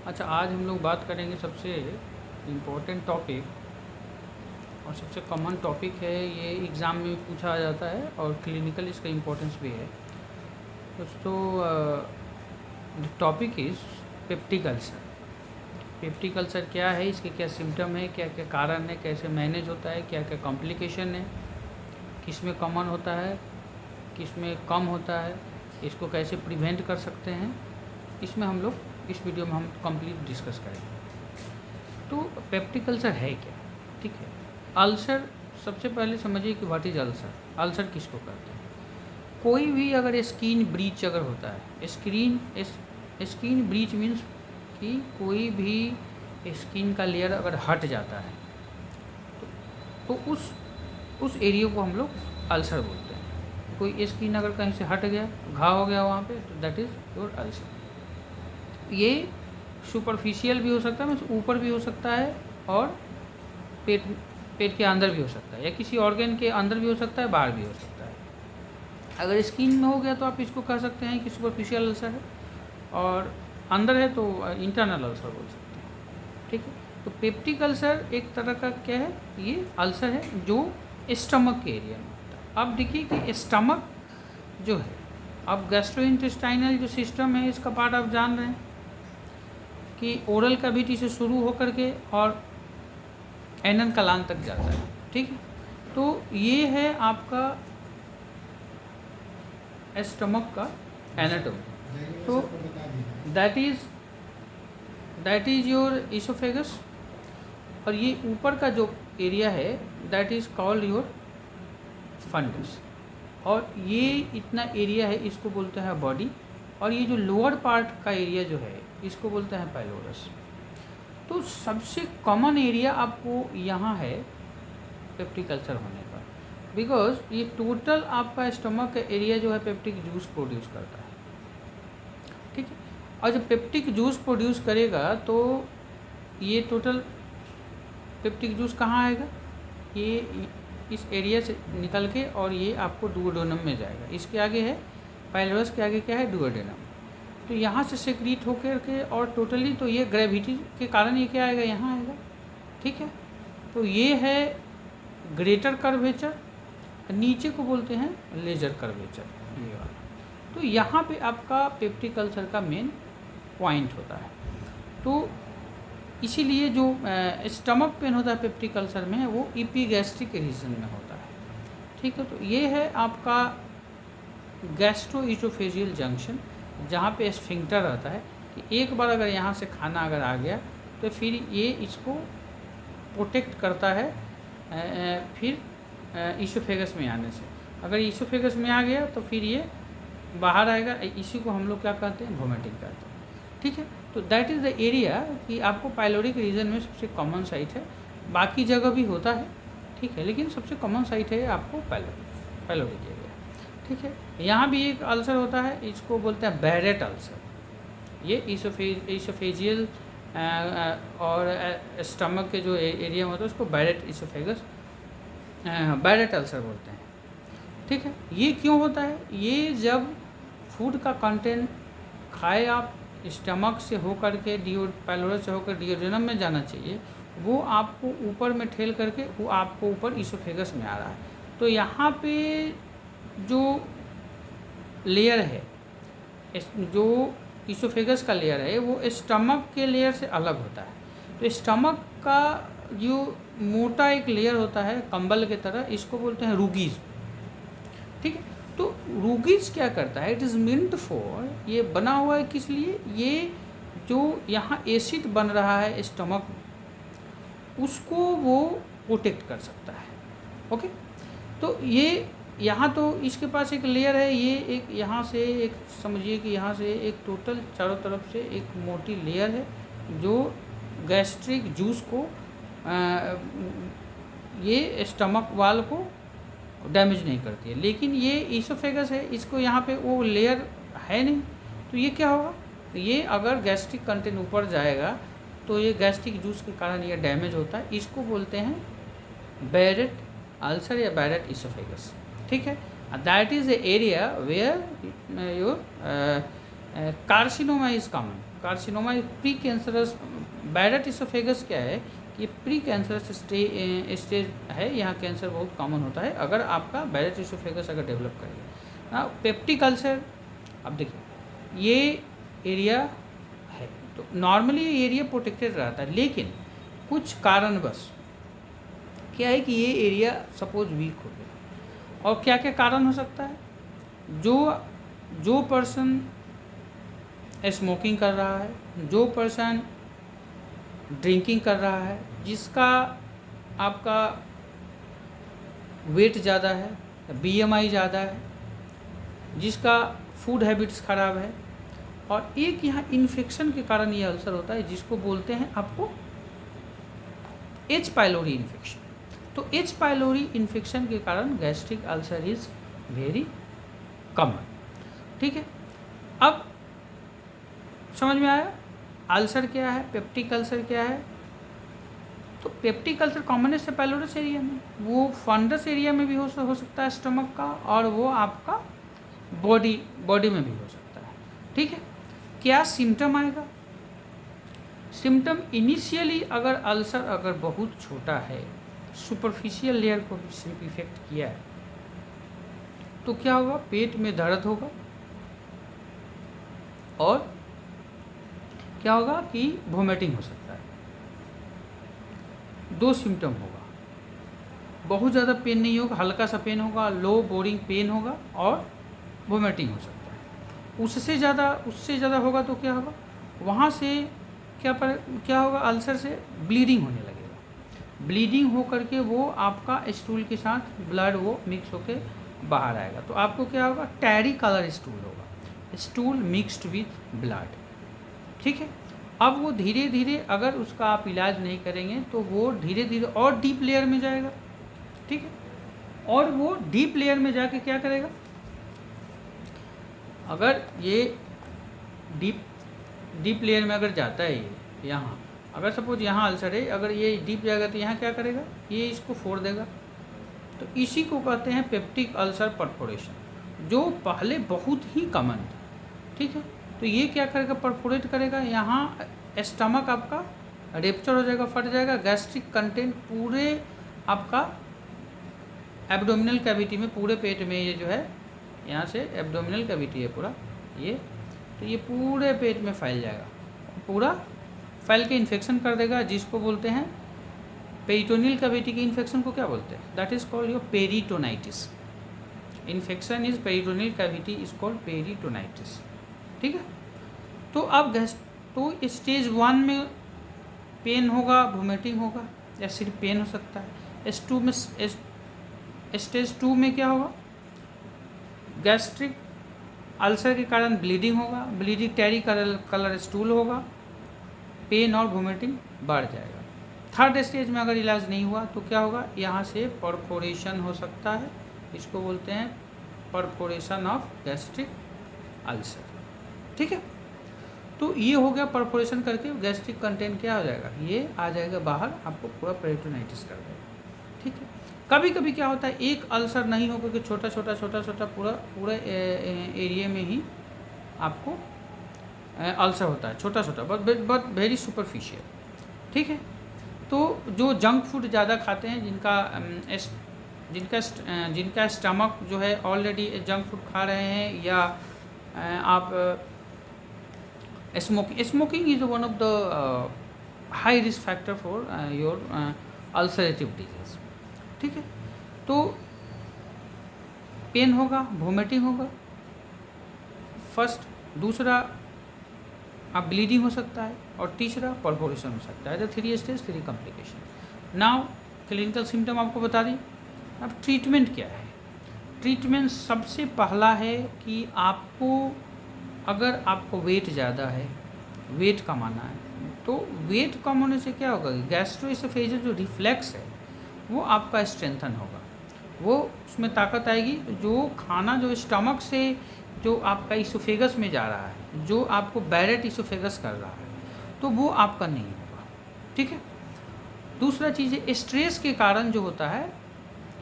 अच्छा, आज हम लोग बात करेंगे सबसे इम्पोर्टेंट टॉपिक और सबसे कॉमन टॉपिक है। ये एग्ज़ाम में पूछा जाता है और क्लिनिकल इसका इम्पोर्टेंस भी है। दोस्तों, the topic is peptic ulcer. Peptic ulcer क्या है, इसके क्या सिम्टम है, क्या क्या कारण है, कैसे मैनेज होता है, क्या क्या कॉम्प्लिकेशन है, किस में कॉमन होता है, किस में कम होता है, इसको कैसे प्रिवेंट कर सकते हैं, इसमें हम लोग इस वीडियो में हम कंप्लीट डिस्कस करेंगे। तो पेप्टिक अल्सर है क्या? ठीक है, अल्सर सबसे पहले समझिए कि व्हाट इज अल्सर। अल्सर किसको कहते हैं? कोई भी अगर स्किन ब्रीच अगर होता है, स्किन ब्रीच मीन्स कि कोई भी स्किन का लेयर अगर हट जाता है तो उस एरिया को हम लोग अल्सर बोलते हैं। कोई स्किन अगर कहीं से हट गया, घाव हो गया वहाँ पे, तो दैट इज़ योर अल्सर। ये सुपरफिशियल भी हो सकता है, मतलब ऊपर भी हो सकता है, और पेट के अंदर भी हो सकता है, या किसी ऑर्गन के अंदर भी हो सकता है, बाहर भी हो सकता है। अगर स्किन में हो गया तो आप इसको कह सकते हैं कि सुपरफिशियल अल्सर है, और अंदर है तो इंटरनल अल्सर बोल सकते हैं। ठीक है, तो पेप्टिक अल्सर एक तरह का क्या है, ये अल्सर है जो स्टमक के एरिया में होता है। अब देखिए कि स्टमक जो है, अब गैस्ट्रोइंटेस्टाइनल जो सिस्टम है इसका पार्ट आप जान रहे हैं कि ओरल कैविटी से शुरू होकर के और एनन कलान तक जाता है। ठीक है, तो ये है आपका स्टमक का एनाटोमी। तो दैट इज योर इसोफेगस, और ये ऊपर का जो एरिया है that is called your fundus, और ये इतना एरिया है इसको बोलते हैं बॉडी, और ये जो लोअर पार्ट का एरिया जो है इसको बोलते हैं पाइलोरस। तो सबसे कॉमन एरिया आपको यहाँ है पेप्टिक अल्सर होने पर, बिकॉज ये टोटल आपका स्टमक का एरिया जो है पेप्टिक जूस प्रोड्यूस करता है। ठीक है, और जब पेप्टिक जूस प्रोड्यूस करेगा तो ये टोटल पेप्टिक जूस कहाँ आएगा, ये इस एरिया से निकल के और ये आपको डुओडेनम में जाएगा। इसके आगे है पाइलोरस, के आगे क्या है, डुओडेनम। तो यहाँ से सेक्रीट होकर के और टोटली, तो ये ग्रेविटी के कारण ये क्या आएगा, यहाँ आएगा। ठीक है, तो ये है ग्रेटर कर्वेचर, नीचे को बोलते हैं लेजर कर्वेचर, ये वाला। तो यहाँ पे आपका पेप्टिक अल्सर का मेन पॉइंट होता है। तो इसीलिए जो स्टमक पेन होता है पेप्टिक अल्सर में, वो इपीगैस्ट्रिक रीजन में होता है। ठीक है, तो ये है आपका गैस्ट्रोइसोफेजियल जंक्शन, जहाँ पे स्फिंक्टर रहता है कि एक बार अगर यहाँ से खाना अगर आ गया तो फिर ये इसको प्रोटेक्ट करता है फिर इसोफेगस में आने से। अगर इसोफेगस में आ गया तो फिर ये बाहर आएगा, इसी को हम लोग क्या कहते हैं, वोमिटिंग कहते हैं। ठीक है, तो दैट इज़ द एरिया कि आपको पाइलोरिक रीजन में सबसे कॉमन साइट है, बाकी जगह भी होता है। ठीक है, लेकिन सबसे कॉमन साइट है आपको पाइलोरिक एरिया। ठीक है, यहाँ भी एक अल्सर होता है, इसको बोलते हैं बैरेट अल्सर। ये इसोफेजियल और स्टमक के जो एरिया में होता है उसको बैरेट इसोफेगस बैरेट अल्सर बोलते हैं। ठीक है, ये क्यों होता है, ये जब फूड का कंटेंट खाए आप स्टमक से होकर के पाइलोरस से होकर डिओडेनम में जाना चाहिए, वो आपको ऊपर में ठेल करके वो आपको ऊपर इसोफेगस में आ रहा है। तो यहाँ पे जो लेयर है, जो इसोफेगस का लेयर है, वो स्टमक के लेयर से अलग होता है। तो स्टमक का जो मोटा एक लेयर होता है कंबल की तरह, इसको बोलते हैं रूगीज। ठीक है, तो रूगीज क्या करता है, इट इज़ मिंट फॉर, ये बना हुआ है किस लिए, ये जो यहाँ एसिड बन रहा है स्टमक उसको वो प्रोटेक्ट कर सकता है। ओके, तो ये यहाँ तो इसके पास एक लेयर है, ये एक यहाँ से एक समझिए कि यहाँ से एक टोटल चारों तरफ से एक मोटी लेयर है जो गैस्ट्रिक जूस को ये स्टमक वाल को डैमेज नहीं करती है। लेकिन ये इसोफेगस है, इसको यहाँ पे वो लेयर है नहीं, तो ये क्या होगा, तो ये अगर गैस्ट्रिक कंटेंट ऊपर जाएगा तो ये गैस्ट्रिक जूस के कारण ये डैमेज होता है। इसको बोलते हैं बैरेट अल्सर या बैरेट इसोफेगस। ठीक है, that is the area where your carcinoma is common. Carcinoma pre cancerous, Barrett oesophagus क्या है कि प्री कैंसरस स्टेज है, यहाँ कैंसर बहुत कॉमन होता है अगर आपका बैरट इसोफेगस अगर डेवलप करेगा ना। पेप्टिक अल्सर, अब देखिए ये एरिया है तो नॉर्मली ये एरिया प्रोटेक्टेड रहता है, लेकिन कुछ कारणवश क्या है कि ये एरिया सपोज वीक हो गया। और क्या क्या कारण हो सकता है, जो पर्सन स्मोकिंग कर रहा है, जो पर्सन ड्रिंकिंग कर रहा है, जिसका आपका वेट ज़्यादा है, बीएमआई ज़्यादा है, जिसका फूड हैबिट्स ख़राब है, और एक यहाँ इन्फेक्शन के कारण ये अल्सर होता है जिसको बोलते हैं आपको एच पाइलोरी इन्फेक्शन। तो एच पाइलोरी इन्फेक्शन के कारण gastric ulcer is very common. ठीक है, अब समझ में आया अल्सर क्या है, पेप्टिक अल्सर क्या है। तो पेप्टिक अल्सर कॉमनेस्ट है पाइलोरस एरिया में, वो फंडस एरिया में भी हो सकता है स्टमक का, और वो आपका बॉडी में भी हो सकता है। ठीक है, क्या सिम्टम आएगा, सिम्टम इनिशियली अगर अल्सर अगर बहुत छोटा है, सुपरफिशियल लेयर को भी सिर्फ इफेक्ट किया है, तो क्या होगा, पेट में दर्द होगा, और क्या होगा कि वोमिटिंग हो सकता है। दो सिम्टम होगा, बहुत ज़्यादा पेन नहीं होगा, हल्का सा पेन होगा, लो बोरिंग पेन होगा, और वोमिटिंग हो सकता है। उससे ज़्यादा होगा तो क्या होगा, वहाँ से क्या होगा, अल्सर से ब्लीडिंग होने लगेगा। ब्लीडिंग हो करके वो आपका स्टूल के साथ ब्लड वो मिक्स होके बाहर आएगा, तो आपको क्या होगा, टैरी कलर स्टूल होगा, स्टूल मिक्स्ड विथ ब्लड। ठीक है, अब वो धीरे धीरे अगर उसका आप इलाज नहीं करेंगे तो वो धीरे धीरे और डीप लेयर में जाएगा। ठीक है, और वो डीप लेयर में जाके क्या करेगा, अगर ये डीप लेयर में अगर जाता है, ये यहाँ अगर सपोज यहाँ अल्सर है, अगर ये डीप जाएगा तो यहाँ क्या करेगा, ये इसको फोड़ देगा। तो इसी को कहते हैं पेप्टिक अल्सर परफोरेशन, जो पहले बहुत ही कॉमन था। ठीक है, तो ये क्या करेगा, परफोरेट करेगा, यहाँ स्टमक आपका रेप्चर हो जाएगा, फट जाएगा, गैस्ट्रिक कंटेंट पूरे आपका एब्डोमिनल कैविटी में, पूरे पेट में, ये जो है यहाँ से एब्डोमिनल कैविटी है पूरा ये, तो ये पूरे पेट में फैल जाएगा, पूरा फैल के इन्फेक्शन कर देगा, जिसको बोलते हैं पेरिटोनियल कैविटी के इन्फेक्शन को क्या बोलते हैं, that is called your peritonitis. Infection is peritoneal cavity is called peritonitis. ठीक है, तो अब तो स्टेज 1 में पेन होगा, वोमिटिंग होगा, या सिर्फ पेन हो सकता है। स्टेज 2 में क्या होगा, गैस्ट्रिक अल्सर के कारण ब्लीडिंग होगा, ब्लीडिंग टैरी कलर स्टूल होगा, पेन और वोमिटिंग बढ़ जाएगा। थर्ड स्टेज में अगर इलाज नहीं हुआ तो क्या होगा, यहाँ से परफोरेशन हो सकता है, इसको बोलते हैं परफोरेशन ऑफ गैस्ट्रिक अल्सर। ठीक है, तो ये हो गया, परफोरेशन करके गैस्ट्रिक कंटेंट क्या हो जाएगा, ये आ जाएगा बाहर, आपको पूरा पेरिटोनाइटिस कर देगा। ठीक है, कभी कभी क्या होता है, एक अल्सर नहीं होकर के छोटा छोटा पूरा एरिया में ही आपको अल्सर होता है, छोटा छोटा बट वेरी सुपरफिशियल। ठीक है, तो जो जंक फूड ज़्यादा खाते हैं, जिनका स्टमक जो है ऑलरेडी जंक फूड खा रहे हैं, या आप smoking is one of the high risk factor for your ulcerative disease. ठीक है, तो पेन होगा, वोमिटिंग होगा फर्स्ट, दूसरा आप ब्लीडिंग हो सकता है, और तीसरा परफोरेशन हो सकता है। 3 stage 3 complication. Now clinical symptom आपको बता दी। अब ट्रीटमेंट क्या है, ट्रीटमेंट सबसे पहला है कि अगर आपको वेट ज़्यादा है, वेट कमाना है, तो वेट कम होने से क्या होगा, गैस्ट्रोइसोफेजियल जो रिफ्लेक्स है वो आपका स्ट्रेंथन होगा, वो उसमें ताकत आएगी। जो खाना जो स्टमक से जो आपका इसोफेगस में जा रहा है, जो आपको बैरेट इसोफेगस कर रहा है, तो वो आपका नहीं होगा। ठीक है, दूसरा चीज़ है स्ट्रेस के कारण जो होता है,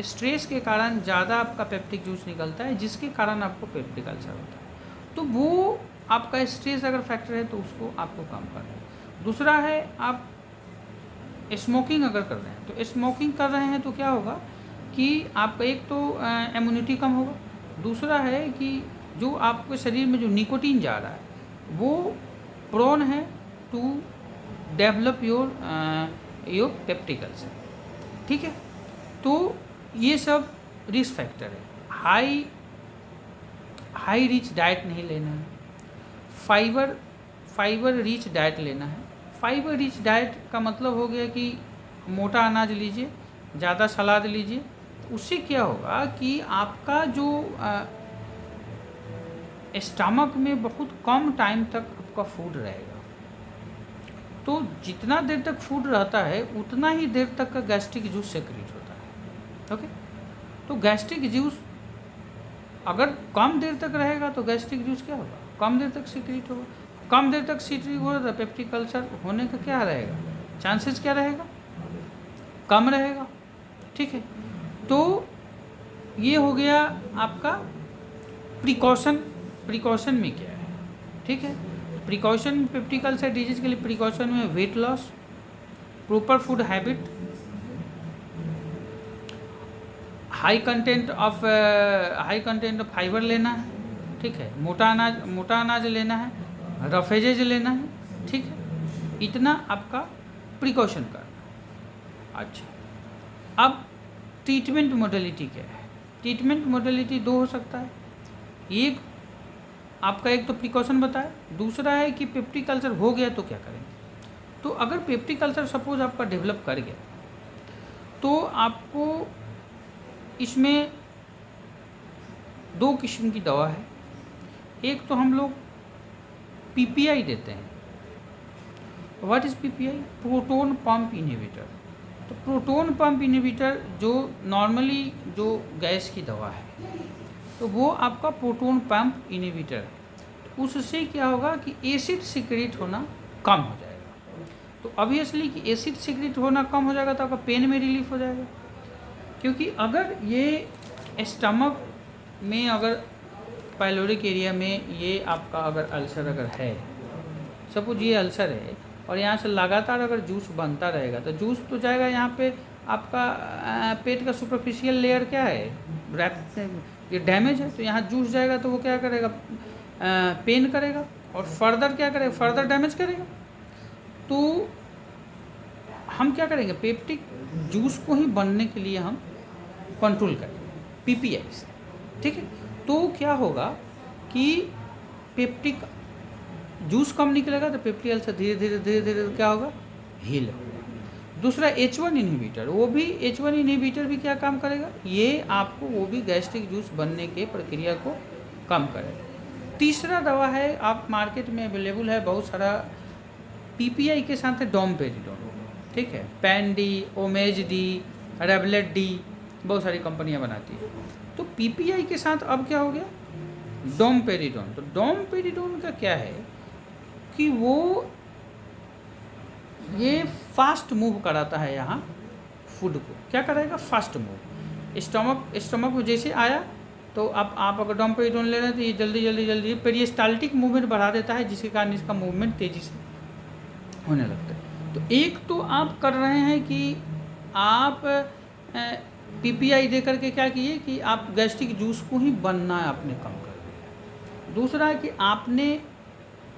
स्ट्रेस के कारण ज़्यादा आपका पेप्टिक जूस निकलता है, जिसके कारण आपको पेप्टिक अल्सर होता है। तो वो आपका स्ट्रेस अगर फैक्टर है तो उसको आपको कम करना है। दूसरा है आप स्मोकिंग अगर कर रहे हैं, तो स्मोकिंग कर रहे हैं तो क्या होगा कि आपका एक तो इम्यूनिटी कम होगा, दूसरा है कि जो आपके शरीर में जो निकोटीन जा रहा है वो प्रोन है to develop your peptic ulcer, ठीक है। तो ये सब रिस्क फैक्टर है। हाई रिच डाइट नहीं लेना है, फाइबर रिच डाइट लेना है। फाइबर रिच डाइट का मतलब हो गया कि मोटा अनाज लीजिए, ज़्यादा सलाद लीजिए। तो उससे क्या होगा कि आपका जो स्टमक में बहुत कम टाइम तक आपका फूड रहेगा। तो जितना देर तक फूड रहता है उतना ही देर तक का गैस्ट्रिक जूस सेक्रेट होता है, ओके। तो गैस्ट्रिक जूस अगर कम देर तक रहेगा तो गैस्ट्रिक जूस क्या होगा, कम देर तक सीक्रेट होगा। कम देर तक सीक्रेट हो रहा है, पेप्टिक अल्सर होने का क्या रहेगा, चांसेस क्या रहेगा, कम रहेगा, ठीक है। तो ये हो गया आपका प्रिकॉशन में क्या है, ठीक है। प्रिकॉशन पेप्टिक अल्सर डिजीज के लिए प्रिकॉशन में weight loss, proper food habit, high content of fibre लेना है, ठीक है। मोटा अनाज लेना है, रफेजेज लेना है, ठीक है। इतना आपका प्रिकॉशन करना। अच्छा, अब ट्रीटमेंट मोडेलिटी क्या है। ट्रीटमेंट मोडेलिटी दो हो सकता है, एक आपका एक तो प्रिकॉशन बताया, दूसरा है कि पेप्टिक अल्सर हो गया तो क्या करेंगे। तो अगर पेप्टिक अल्सर सपोज आपका डेवलप कर गया तो आपको इसमें दो किस्म की दवा है। एक तो हम लोग पीपीआई देते हैं। What is PPI, proton pump inhibitor. तो प्रोटोन पंप इनहिबिटर जो नॉर्मली जो गैस की दवा है तो वो आपका प्रोटोन पंप इनहिबिटर है। तो उससे क्या होगा कि एसिड सिक्रेट होना कम हो जाएगा। तो ऑब्वियसली कि एसिड सिक्रेट होना कम हो जाएगा तो आपका पेन में रिलीफ हो जाएगा। क्योंकि अगर ये स्टमक में अगर पाइलोरिक एरिया में ये आपका अगर अल्सर अगर है, सपोज ये अल्सर है और यहाँ से लगातार अगर जूस बनता रहेगा तो जूस तो जाएगा यहाँ पे आपका पेट का सुपरफिशियल लेयर क्या है, ये डैमेज है। तो यहाँ जूस जाएगा तो वो क्या करेगा, पेन करेगा और फर्दर क्या करेगा, फर्दर डैमेज करेगा। तो हम क्या करेंगे, पेप्टिक जूस को ही बनने के लिए हम कंट्रोल करेंगे पीपीआई से, ठीक है। तो क्या होगा कि पेप्टिक जूस कम निकलेगा तो पेप्टिक अल्सर धीरे धीरे क्या होगा, हील होगा। दूसरा H1 इनहिबिटर, वो भी H1 इनहिबिटर भी क्या काम करेगा, ये आपको वो भी गैस्ट्रिक जूस बनने के प्रक्रिया को कम करेगा। तीसरा दवा है, आप मार्केट में अवेलेबल है बहुत सारा, पीपीआई के साथ है डोमपेरिडोन, ठीक है। Pan D, Omez D, Rablet D, बहुत सारी कंपनियां बनाती है। तो पीपीआई के साथ अब क्या हो गया, डोमपेरिडोन। तो डोमपेरिडोन का क्या है कि वो ये फास्ट मूव कराता है यहाँ फूड को, क्या कराएगा, फास्ट मूव। स्टमक में जैसे आया तो आप अगर डोमपेरिडोन ले रहे हैं तो ये जल्दी पेरिस्टाल्टिक मूवमेंट बढ़ा देता है, जिसके कारण इसका मूवमेंट तेज़ी से होने लगता है। तो एक तो आप कर रहे हैं कि आप पीपीआई दे करके क्या किए कि आप गैस्ट्रिक जूस को ही बनना है आपने कम कर दिया। दूसरा है कि आपने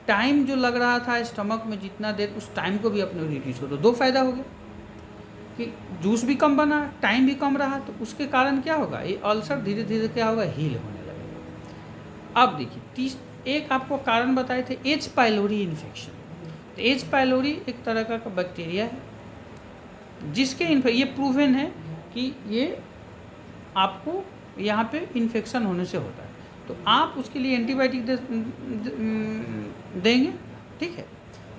टाइम जो लग रहा था स्टमक में जितना देर, उस टाइम को भी अपने रिड्यूस हो, तो दो फायदा हो गया कि जूस भी कम बना, टाइम भी कम रहा। तो उसके कारण क्या होगा, ये अल्सर धीरे धीरे क्या होगा, हील होने लगेगा। अब देखिए एक आपको कारण बताए थे एच पाइलोरी इन्फेक्शन। तो एच पाइलोरी एक तरह का बैक्टीरिया है जिसके ये प्रूवन है कि ये आपको यहाँ पे इन्फेक्शन होने से होता है। तो आप उसके लिए एंटीबायोटिक देंगे, ठीक है।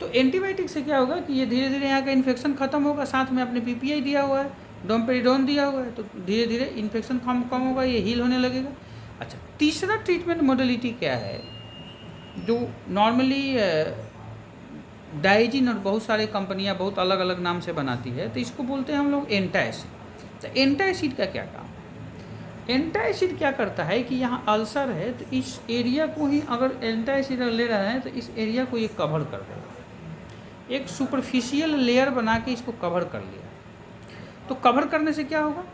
तो एंटीबायोटिक से क्या होगा कि ये धीरे धीरे यहाँ का इन्फेक्शन खत्म होगा, साथ में आपने पीपीआई दिया हुआ है, डोमपेरिडोन दिया हुआ है, तो धीरे धीरे इन्फेक्शन कम होगा, ये हील होने लगेगा। अच्छा, तीसरा ट्रीटमेंट मॉडलिटी क्या है जो नॉर्मली डाइजिन और बहुत सारे कंपनियां बहुत अलग अलग नाम से बनाती है, तो इसको बोलते हैं हम लोग एंटासिड। तो एंटासिड का क्या काम है, एंटासिड क्या करता है कि यहाँ अल्सर है तो इस एरिया को ही अगर एंटासिड ले रहा है तो इस एरिया को ये कवर कर देगा, एक सुपरफिशियल लेयर बना के इसको कवर कर लिया। तो कवर करने से क्या होगा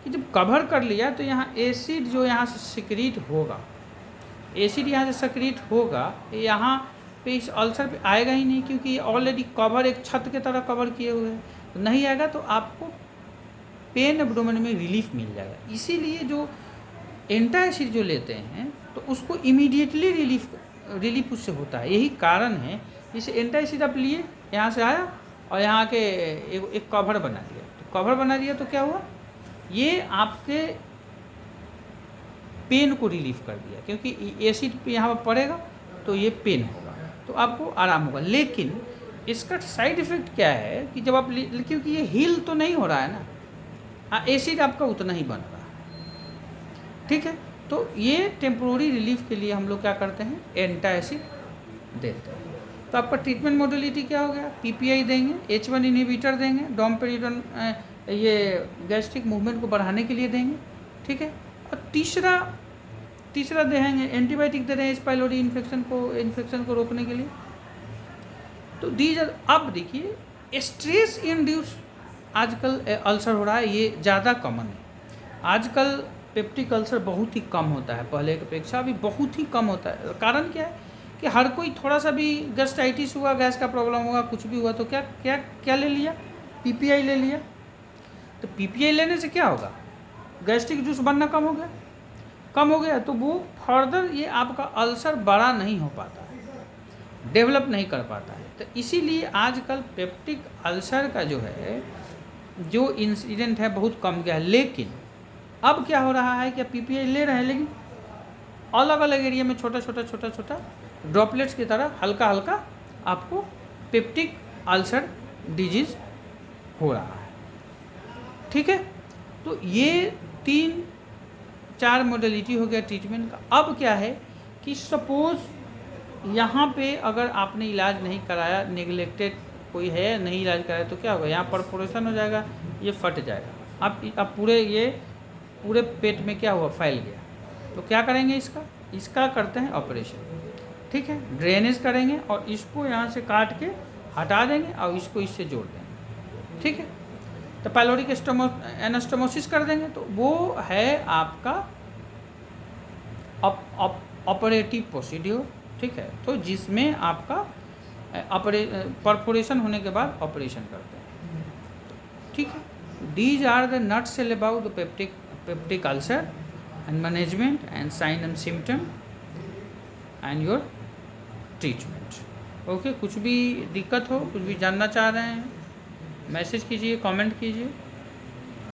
कि जब कवर कर लिया तो यहाँ एसिड जो यहाँ से सिक्रीट होगा, एसिड यहाँ से सिक्रीट होगा, यहाँ पे इस अल्सर पे आएगा ही नहीं, क्योंकि ऑलरेडी कवर एक छत के तरह कवर किए हुए हैं, तो नहीं आएगा। तो आपको पेन एब्डोमेन में रिलीफ मिल जाएगा। इसीलिए जो एंटासिड जो लेते हैं तो उसको इमीडिएटली रिलीफ उससे होता है। यही कारण है जैसे एंटासिड आप लिए, यहाँ से आया और यहाँ के एक कवर बना दिया, तो कवर बना दिया तो क्या हुआ, ये आपके पेन को रिलीफ कर दिया, क्योंकि एसिड यहाँ पर पड़ेगा तो ये पेन होगा, तो आपको आराम होगा। लेकिन इसका साइड इफ़ेक्ट क्या है कि जब आप, क्योंकि ये हील तो नहीं हो रहा है ना, हाँ एसिड आपका उतना ही बन रहा है, ठीक है। तो ये टेम्प्रोरी रिलीफ के लिए हम लोग क्या करते हैं, एंटासिड देते हैं। तो आपका ट्रीटमेंट मोडलिटी क्या हो गया, पीपीआई देंगे, H1 इनहिबिटर देंगे, डोमपेरिडोन ये गैस्ट्रिक मूवमेंट को बढ़ाने के लिए देंगे, ठीक है। और तीसरा देंगे एंटीबायोटिक दे रहे हैं इस पाइलोरी इन्फेक्शन को रोकने के लिए। तो अब देखिए स्ट्रेस इंड्यूस आजकल अल्सर हो रहा है, ये ज़्यादा कॉमन है आजकल। पेप्टिक अल्सर बहुत ही कम होता है, पहले की अपेक्षा अभी बहुत ही कम होता है। कारण क्या है कि हर कोई थोड़ा सा भी गैस्ट्राइटिस हुआ, गैस का प्रॉब्लम हुआ, कुछ भी हुआ तो क्या ले लिया, पीपीआई ले लिया। तो पीपीआई लेने से क्या होगा, गैस्ट्रिक जूस बनना कम हो गया, तो वो फर्दर ये आपका अल्सर बड़ा नहीं हो पाता है, डेवलप नहीं कर पाता है। तो इसीलिए आजकल पेप्टिक अल्सर का जो इंसिडेंट है बहुत कम गया है। लेकिन अब क्या हो रहा है कि पीपीआई ले रहे हैं, लेकिन अलग अलग एरिया में छोटा ड्रॉपलेट्स की तरह हल्का आपको पेप्टिक अल्सर डिजीज़ हो रहा है, ठीक है। तो ये 3-4 मॉडलिटी हो गया ट्रीटमेंट का। अब क्या है कि सपोज यहाँ पे अगर आपने इलाज नहीं कराया, नेग्लेक्टेड कोई है, नहीं इलाज कराया, तो क्या होगा, यहाँ परफोरेशन हो जाएगा, ये फट जाएगा। अब पूरे पेट में क्या हुआ, फैल गया। तो क्या करेंगे, इसका करते हैं ऑपरेशन, ठीक है। ड्रेनेज करेंगे और इसको यहाँ से काट के हटा देंगे और इसको इससे जोड़ देंगे, ठीक है। तो पाइलोरिक एनास्टोमोसिस कर देंगे, तो वो है आपका ऑपरेटिव प्रोसीड्यूर, ठीक है। तो जिसमें आपका परफोरेशन होने के बाद ऑपरेशन करते हैं, ठीक है। These are the nutshell about the peptic ulcer and management and sign and symptom and your treatment. Okay, कुछ भी दिक्कत हो, कुछ भी जानना चाह रहे हैं, मैसेज कीजिए, कमेंट कीजिए।